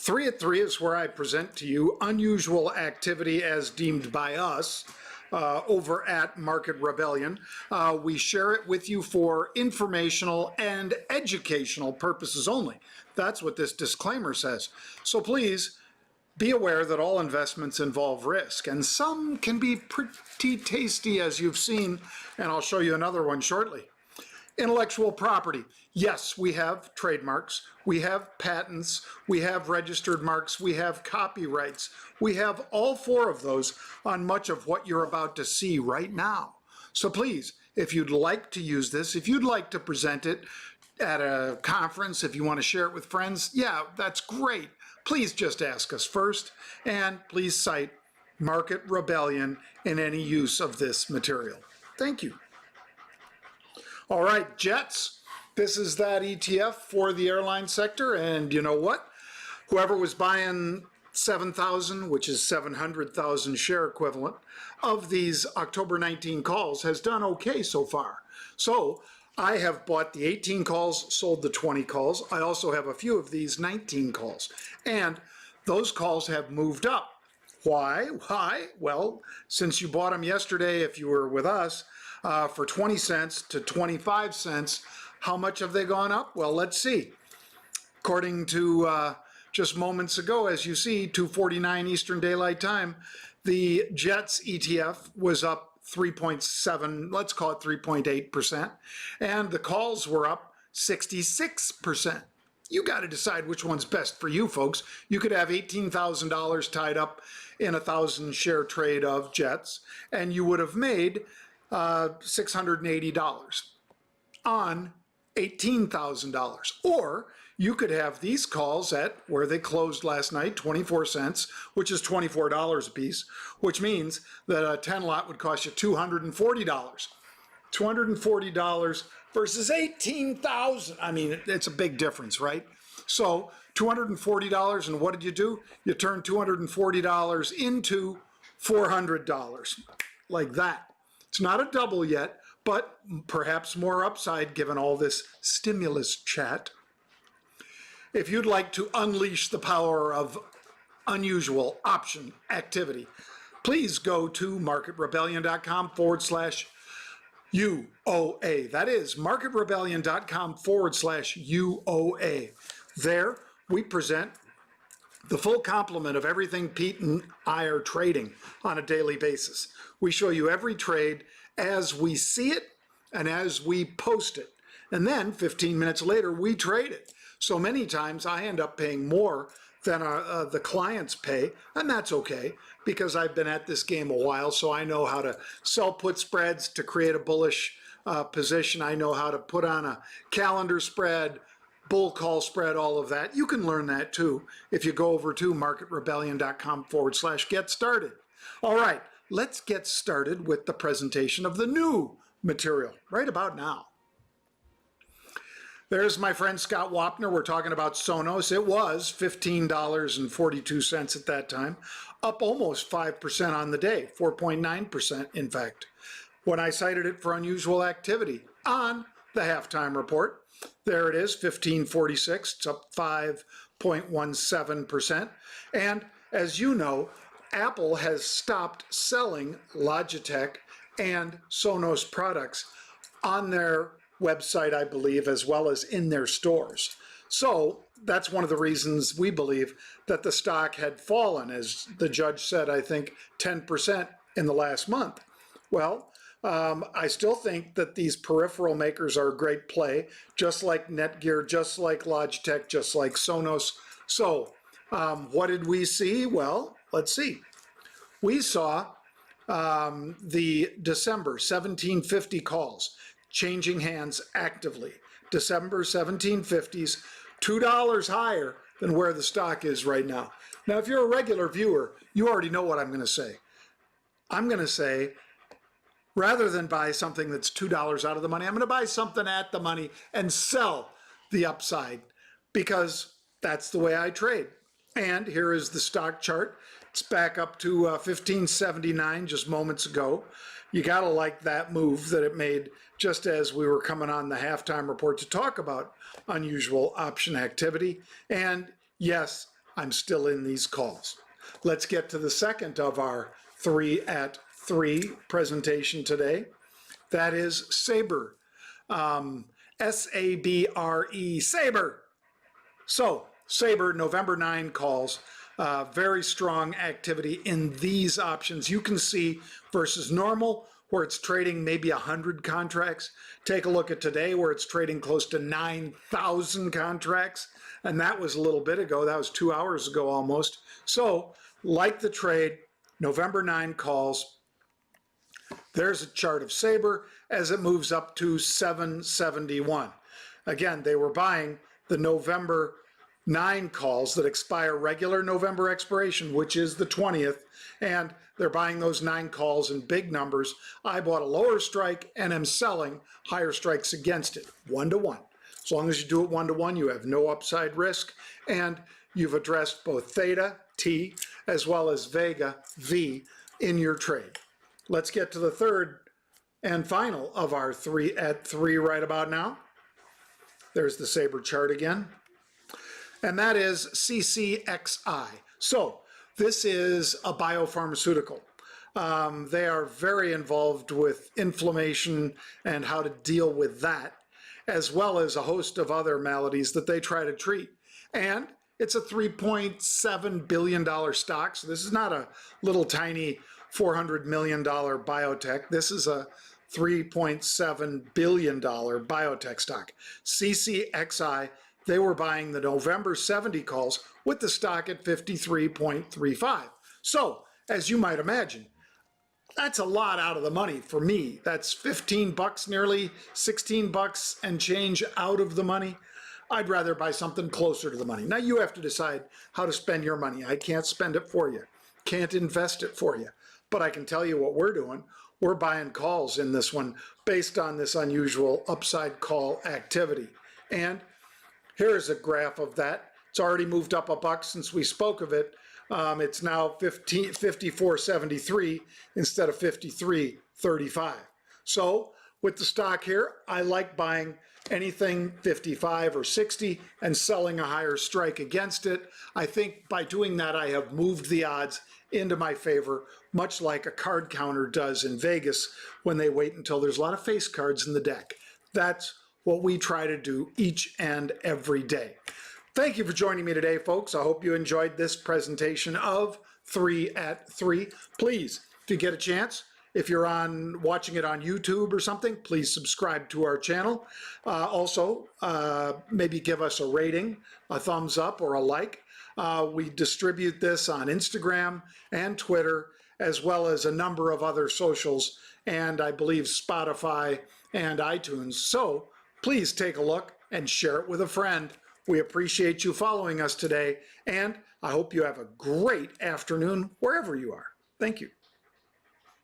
3 at 3 is where I present to you unusual activity as deemed by us over at Market Rebellion. We share it with you for informational and educational purposes only. That's what this disclaimer says. So please be aware that all investments involve risk, and some can be pretty tasty, as you've seen, and I'll show you another one shortly. Intellectual property. Yes, we have trademarks, we have patents, we have registered marks, we have copyrights. We have all 4 of those on much of what you're about to see right now. So please, if you'd like to use this, if you'd like to present it at a conference, if you want to share it with friends, yeah, that's great. Please just ask us first, and please cite Market Rebellion in any use of this material. Thank you. All right, Jets, this is that ETF for the airline sector, and you know what? Whoever was buying 7,000, which is 700,000 share equivalent, of these October 19 calls has done okay so far. So I have bought the 18 calls, sold the 20 calls. I also have a few of these 19 calls, and those calls have moved up. Why? Well, since you bought them yesterday, if you were with us, for 20 cents to 25 cents, how much have they gone up? Well, let's see. According to just moments ago, as you see, 2:49 Eastern Daylight Time, the Jets ETF was up 3.7, let's call it 3.8%, and the calls were up 66%. You got to decide which one's best for you, folks. You could have $18,000 tied up in a 1,000 share trade of Jets, and you would have made $680 on $18,000. Or you could have these calls at where they closed last night, 24 cents, which is $24 a piece, which means that a 10 lot would cost you $240. $240 versus $18,000. I mean, it's a big difference, right? So $240, and what did you do? You turned $240 into $400, like that. It's not a double yet, but perhaps more upside given all this stimulus chat. If you'd like to unleash the power of unusual option activity, please go to marketrebellion.com/UOA. That is marketrebellion.com/UOA. There we present the full complement of everything Pete and I are trading on a daily basis. We show you every trade as we see it and as we post it. And then 15 minutes later, we trade it. So many times I end up paying more than the clients pay, and that's okay because I've been at this game a while, so I know how to sell put spreads to create a bullish position. I know how to put on a calendar spread, bull call spread, all of that. You can learn that too if you go over to marketrebellion.com/get started. All right, let's get started with the presentation of the new material right about now. There's my friend Scott Wapner. We're talking about Sonos. It was $15.42 at that time, up almost 5% on the day, 4.9% in fact. When I cited it for unusual activity on the halftime report, there it is, 15.46. It's up 5.17%. And as you know, Apple has stopped selling Logitech and Sonos products on their website, I believe, as well as in their stores. So that's one of the reasons we believe that the stock had fallen, as the judge said, I think 10% in the last month. Well, I still think that these peripheral makers are a great play, just like Netgear, just like Logitech, just like Sonos. So what did we see? Well, let's see. We saw the December 1750 calls changing hands actively. December 1750s, $2 higher than where the stock is right now. Now, if you're a regular viewer, you already know what I'm going to say. I'm going to say, rather than buy something that's $2 out of the money, I'm going to buy something at the money and sell the upside, because that's the way I trade. And here is the stock chart. It's back up to 1579 just moments ago. You got to like that move that it made just as we were coming on the halftime report to talk about unusual option activity. And yes, I'm still in these calls. Let's get to the second of our 3 at 3 presentation today. That is Sabre. S-A-B-R-E, Sabre. So, Sabre, November 9 calls, very strong activity in these options. You can see versus normal, where it's trading maybe 100 contracts. Take a look at today, where it's trading close to 9,000 contracts. And that was a little bit ago. That was 2 hours ago almost. So, like the trade, November 9 calls. There's a chart of Sabre as it moves up to 771. Again, they were buying the November 9 calls that expire regular November expiration, which is the 20th, and they're buying those 9 calls in big numbers. I bought a lower strike and am selling higher strikes against it, 1-to-1. As long as you do it 1-to-1, you have no upside risk, and you've addressed both theta, T, as well as vega, V, in your trade. Let's get to the third and final of our 3 at 3 right about now. There's the Sabre chart again. And that is CCXI. So this is a biopharmaceutical. They are very involved with inflammation and how to deal with that, as well as a host of other maladies that they try to treat. And it's a $3.7 billion stock. So this is not a little tiny $400 million biotech. This is a $3.7 billion biotech stock. CCXI, they were buying the November 70 calls with the stock at 53.35. So, as you might imagine, that's a lot out of the money for me. That's 15 bucks, nearly 16 bucks and change out of the money. I'd rather buy something closer to the money. Now you have to decide how to spend your money. I can't spend it for you, can't invest it for you. But I can tell you what we're doing. We're buying calls in this one based on this unusual upside call activity. And here's a graph of that. It's already moved up a buck since we spoke of it. It's now 54.73 instead of 53.35. So with the stock here, I like buying anything 55 or 60 and selling a higher strike against it. I think by doing that, I have moved the odds into my favor, much like a card counter does in Vegas when they wait until there's a lot of face cards in the deck. That's what we try to do each and every day. Thank you for joining me today, folks. I hope you enjoyed this presentation of 3 at 3. Please, if you get a chance, if you're watching it on YouTube or something, please subscribe to our channel. Also, maybe give us a rating, a thumbs up, or a like. We distribute this on Instagram and Twitter, as well as a number of other socials, and I believe Spotify and iTunes. So please take a look and share it with a friend. We appreciate you following us today, and I hope you have a great afternoon wherever you are. Thank you.